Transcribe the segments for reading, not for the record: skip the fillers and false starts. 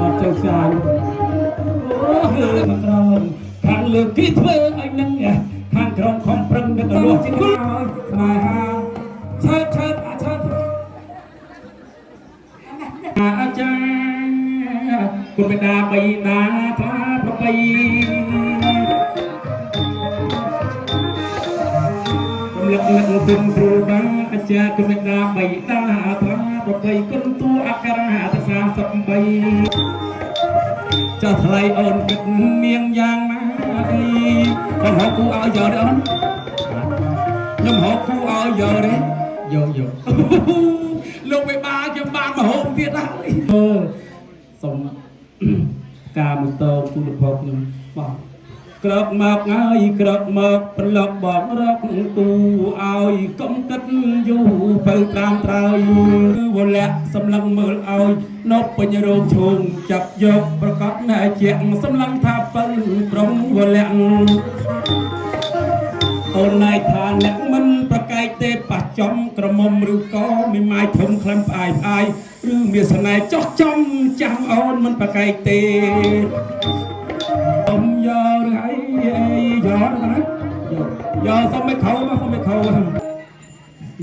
อดเจ้าชายโอ้เฮือมากรองทางเลือกที่เธอไอ้นั่งเนี่ยทางกรองของปรึงนึกรวมจิ้งน้อยมาหาเชิดเชิดอาเชิดอาจารย์คุณเป็นดาไปดาพระประไปหลักหลักเป็นครูบาอาจารย์คุณเป็นดาไปดาพระประไปคนตัวอักขระภาษาสัมไปจะไทยอ่อนกินเมียงยางมาต้องหอกูเอาเยอะเด้อยมหอกูเอาเยอะเด้โยโย่ลงไปบาจะบามาโหมเพียรได้สมการมุตโตคุณพกนึงบอกกระหมากง่ายกระหมากปลอกบอกรักตูเอากำกัดอยู่เปิดตามตรายวันละสำลังมือเอานกปัญญโรชงจับยกประกอบนายเจียงสำลังทับปังตรงวันละโอนนายทานและมันประกายเตะปัดจอมกระมมหรือก็มีไม้ถมคลำปลายหรือมีสนายจอกจอมจำโอนมันประกายเตะอมยอหรือไอ้ยอนะยอสมัยเขามาสมัยเขา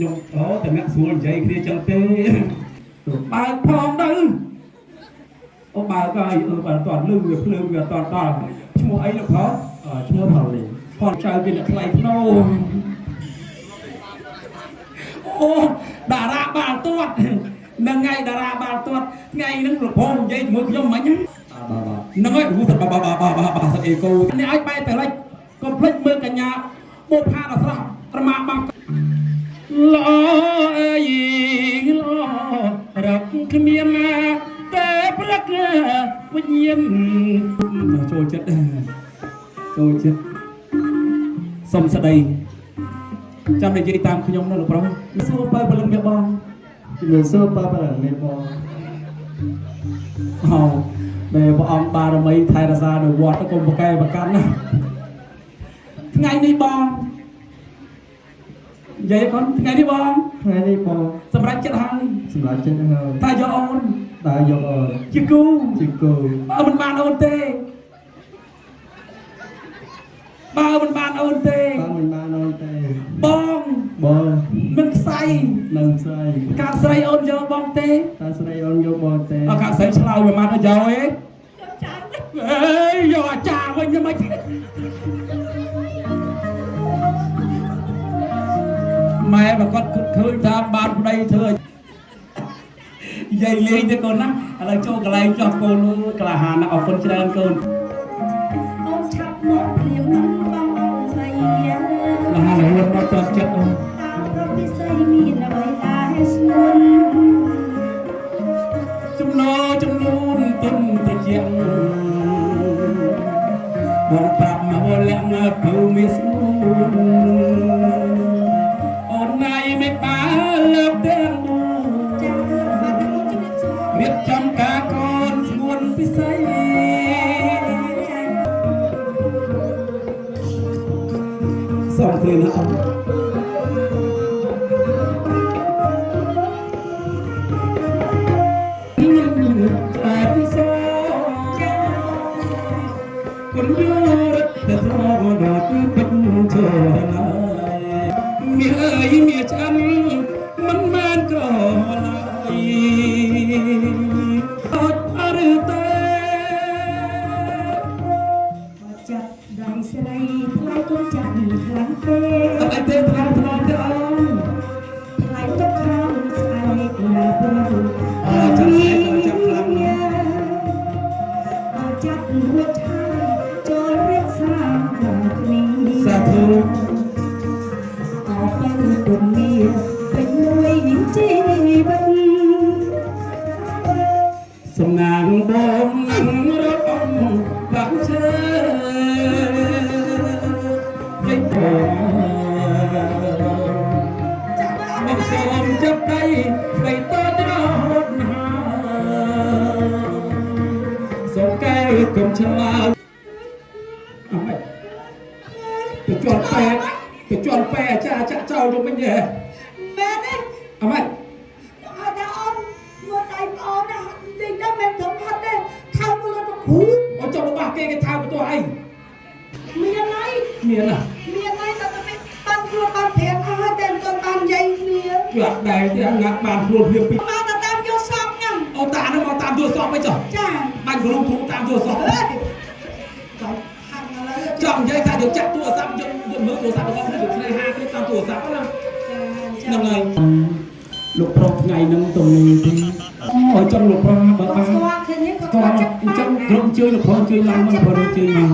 ยงโอ้แต่แม่ส่วนใหญ่คือจังเตะบาดพองดังโอ้บาดก็บาดตอนลืมกับตอนชั่วโมงไอ้ลูกเขาชั่วโมงเผาเลยพอใจเป็นอะไรโน่โอ้ดาราบาลตัวนั่งไงดาราบาลตัวไงนั่งหลบพงยัยมือยมมันนั่งไงรู้สึกบ้าสักเอโก้นี่ไอ้ไปแต่ไรก็พลิกมือกันยาโบพาดสระประมาบังลอยลอรักขมีมาแต่พระกวิญญาณโจจัดสมสดายจำในใจตามขยมนั่นหรือเปล่าสู้ไปบลังเมียบองเหมือนสู้ไปบลังเมียบองเอาเดี๋ยวองบารมีไทยราชาหรือวอดตะกมปะแกประกันนะไงนี่บองใหญ่ก่อนไงนี่บองสำหรับเจ้าทางตายออนจิกูเอามันบานโอนเต้บ้ามันบานโอนเต้บองมันใส่การใส่โอนเยอะบองเต้เอาการใส่ชลาวประมาณนั้นเยอะเอ้ยยอจ่าวันยังไม่แม่แบบก็เคยทำบ้านในเธอใหญ่เลยแต่ก่อนนะอะไรโจกอะไรจอกโกนกระหานะออกคนเจริญเกินละหาหลงเราตอนเจ็ดองจำนวนต้นตะเคียนวงปรับมาวันแหลมเพื่อมีสูนอ่อนในไม่ป่าเลิกเต้นดูเรียบจำกากรสงวนพิเศษสองคืนนะครับคนยอดแต่สองดอกเป็นเธอไงเมียเมียฉันมันแมนก็ไหลอดอะไรเต้จับดังสไลด์พลายก็จับพลังเต้อะไรเต้พลังเต้พลายก็ข้ามสายกลาบรูจับสายก็จับพลังจับหัวใจจนเรียกสามแบบนี้สาธุออกไปตุ่มเมียเป็นมวยหญิงจีบันสมนางบงรักองบังเชยโอ้บังสมจับได้ไปต้อนรับหาส่งแก้กลมชลาไปจวนแปะจ้าเจ้าลงเป็นแย่แม่เนี่ยเอาไหมอาจจะอ้อมเมื่อไหร่อ้อมนะจริงๆไม่ អូចុះរបស់គេថាបន្ទោះអីមានហើយ មានណា មានហើយតែបានខ្លួនបានប្រាប់អស់តែមិនបាននិយាយគ្នា គឺអត់ដែរទេងាត់បានខ្លួនវាពីមកទៅតាមយកសពខ្ញុំ អូតានោះមកតាមទូរស័ព្ទអីចុះ ចា បាញ់គ្រូតាមទូរស័ព្ទ អើយចាំហាត់ឥឡូវ ចង់និយាយថាយកចាក់ទូរស័ព្ទយកមើលទូរស័ព្ទរបស់គ្នាយកស្នេហាគ្នាតាមទូរស័ព្ទណាហ្នឹងហើយលោកប្រុសថ្ងៃហ្នឹងទំនេរទីអូចង់លោកប្រុសបើបាន ស្គាល់គ្នាក៏ ស្គាល់អញ្ចឹងក្រុមជួយលោកប្រុសជួយឡើងមកបើជួយមក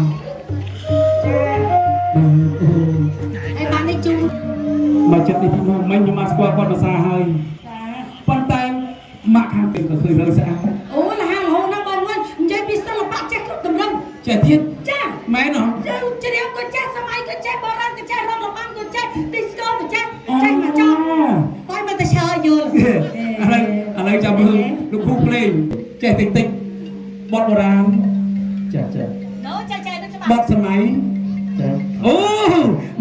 ហើយបាននេះជូន មកចិត្តនេះមកមិញខ្ញុំមកស្គាល់គាត់ភាសាហើយប៉ុន្តែម៉ាក់ខាងពេលក៏ឃើញរើស្អាត អូលហាលហូណាបងវិញនិយាយពីសិល្បៈចេះគ្រប់តម្រឹង ចេះទៀត ចា មែនហ៎ ច្រៀងក៏ចេះសម័យក៏ចេះបុរាណក៏ចេះរំលំបានក៏ចេះទីស្គរក៏ចេះចេះមកចប់ហើយមកតែឈើយល់ ឥឡូវចាំមើលលោកគ្រូភ្លេងចេះតិចតិចបទបុរាណចាចា ណូចេះចេះនឹងច្បា ប ស់ ទសម័យចាអូ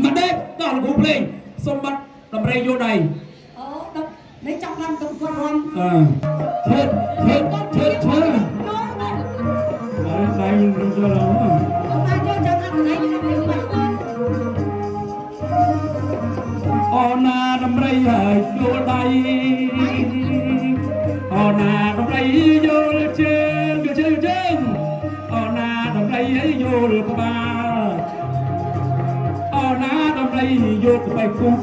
មកដេកដល់លោកគ្រូភ្លេងសុំបទតម្រេយោដៃ អូដល់នេះចង់បានទៅគាត់រំ ឈើឈើដៃនឹងចូលឡង ông ta cho chân anh này như thế này អូណាតម្រៃហើយយល់ដៃអូណាតម្រៃយល់ជើងអូណាតម្រៃយល់ក្បាលអូណាតម្រៃយល់ក្បែរគុំ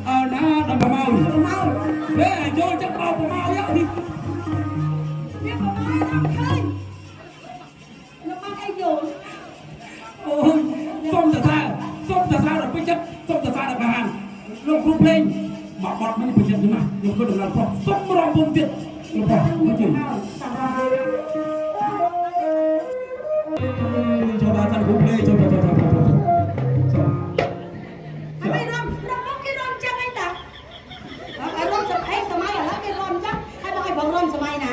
អូណាតម្រៃមកហេយល់ចិត្តបោកមកយកនេះ biết có ai không khơi nó mang ai rồi អូយសុំតសាដល់ពេញចិត្តសុំតសាដល់ខាងលោកគ្រូភ្លេងមកបត់មិនពេញចិត្តណាខ្ញុំក៏ដំណើរប្រុសសុំរងពុំទៀតលោកប្រុសមកជិះចូលដល់សាគ្រូភ្លេងចូល anh ấy rong cái rong chân ấy ta ai rong sập ấy sầm ai ở đó cái rong chắc ai bao ai bằng rong sầm ai nè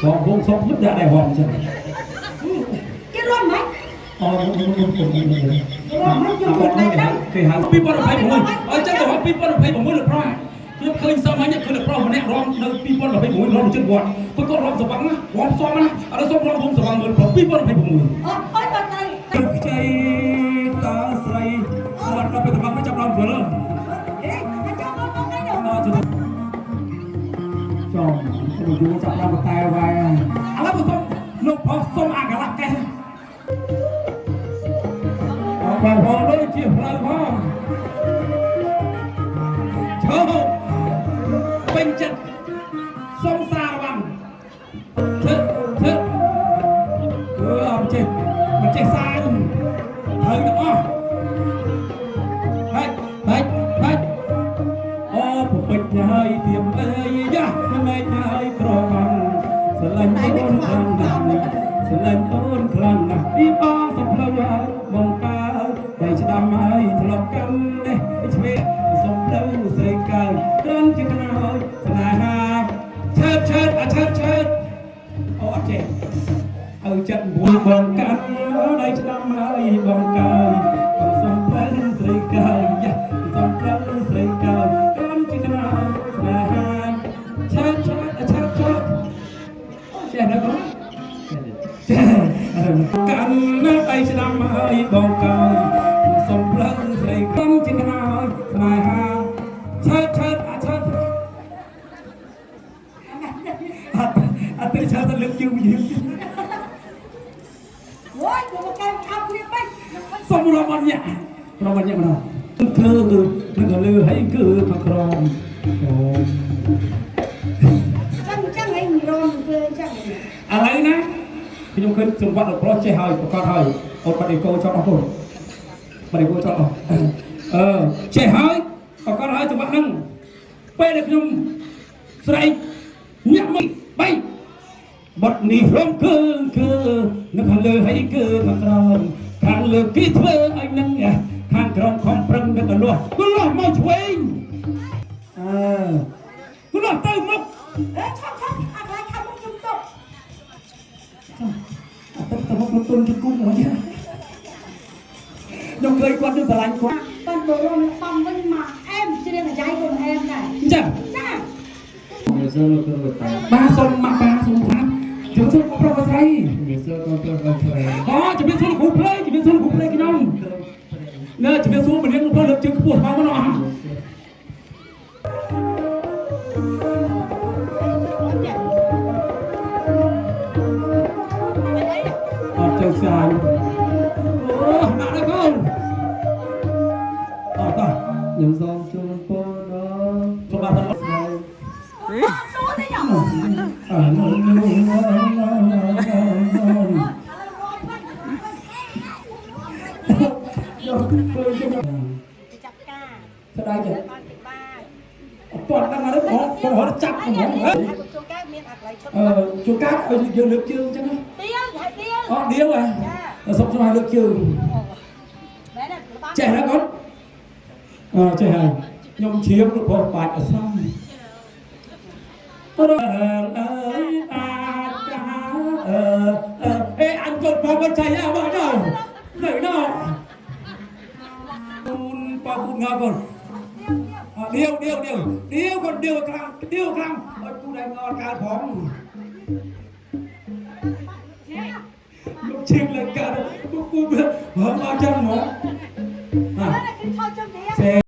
បងបងសុំទឹកដាក់ដែរហមចឹង cái rong mấy អូខ្ញុំ cái rong mấy dùng một tay đâu គេហៅ2026អញ្ចឹងទៅ2026លោកប្រុសខ្ញុំឃើញសមអញឃើញលោកប្រុសម្នាក់រំនៅ2026រំជិតវត្តគាត់រំសវឹងណារំសមណាអត់សុំរំភូមិសវឹងមើល2026 ôi ôi bà tay ខ្ចីតស្រីអត់ទៅទៅមកចាប់ដល់ព្រល ê anh cho con cái đâu ចុះទៅយូរចាប់ដល់តែវាយឥឡូវខ្ញុំលោកប្រុសសុំអាកលៈកេះបងបងដូចជាផ្លូវផងឈើពេញចិត្តសុំសារបានធ្វើអត់ចេះសាយហើយទាំងអស់ហើយអូពុពេជ្រហើយទៀមអើយយ៉ាមេឃហើយក្រកំស្រឡាញ់អូនខ្លាំងណាស់ស្រឡាញ់អូនខ្លាំងណាស់ពីបងសំផ្លូវហើយបងកើតែស្ដាំហើយធ្លាប់កាន់នេះឆ្វេងសំផ្លូវស្រីកើត្រង់ជាខ្នើយស្នេហាឆើតអូអត់ចេះអើចិត្តមួយបងកាន់ដៃស្ដាំហើយបងកើសំផ្លូវស្រីកើយ៉ាសំផ្លូវស្រីកើត្រង់ជាខ្នើយស្នេហាឆើតចេះណាបងកាន់នៅដៃស្ដាំហើយបងកើសំផ្លូវស្រីកំជាខ្នើយស្នេហាឆើតអត់ទៅឆើតទៅលើកជើងវិញ ôi của một cái thao kia bay សុំរំអត់ញាក់ម្ដងគឺនឹងក៏លឺហើយគឺមកក្រមអូ chắc ấy rong cơ chắc ឥឡូវណាខ្ញុំឃើញសង្វាក់របស់ប្រុសចេះហើយប្រកាសហើយអូនបាត់អេកូចង់អស់ពុនបាត់អេកូចង់អស់ចេះហើយប្រកាសហើយសង្វាក់ហ្នឹងពេលដែលខ្ញុំស្រែកញាក់មក3បត់នេះរំគឺនឹងខាងលើហើយគឺមកក្រមខាងលើគេធ្វើឲ្យនឹងខាងក្រមខំប្រឹងនឹងកលាស់មកឆ្វេងកលាស់ទៅមុខ ê chắc anh lại không có chung tục តែមកទុនជង្គង់មកចាខ្ញុំឃើញគាត់នឹងស្រឡាញ់គាត់ con bố con xong với mà em chưa nên là trai của em này ចា cha បាទសុំមកបាទសុំថា ជំរាបសួរបងប្រុសបងស្រី វាសួរបងប្រុសបងស្រី អូជំរាបសួរលោកគ្រូភ្លេងជំរាបសួរលោកគ្រូភ្លេងខ្ញុំណែជំរាបសួរម្នាក់លោកគ្រូលើកជើងខ្ពស់មកមកអត់ចូលស្អាតអូមកដល់កូនអត់តោះ ខ្ញុំសូមជូនពរដល់ សូមបាទ នោះទេញ៉ាំ ចាប់ការ ស្ដាយចា បានពីបាយ អត់ដល់ដល់មកបងរត់ចាប់ហ្មង ហើយជួនកាលមានអាកន្លែងឈុត ជួនកាលឲ្យយើងលើកជើងអញ្ចឹង ទៀលហើយទៀល អត់ដៀវហ៎សុំឲ្យលើកជើង មែនទេល្បា ចេះណាកូនចេះហើយខ្ញុំជ្រាបលោកបងបាច់អសងអើអញកូនបងមិនចៃអើបងដល់នៅណោបងគូងកូនដៀវកូនដៀវខ្លាំងអត់គូដែលងកាលផងលោកជិះលើកាលគូហមអត់ចាំហ្មង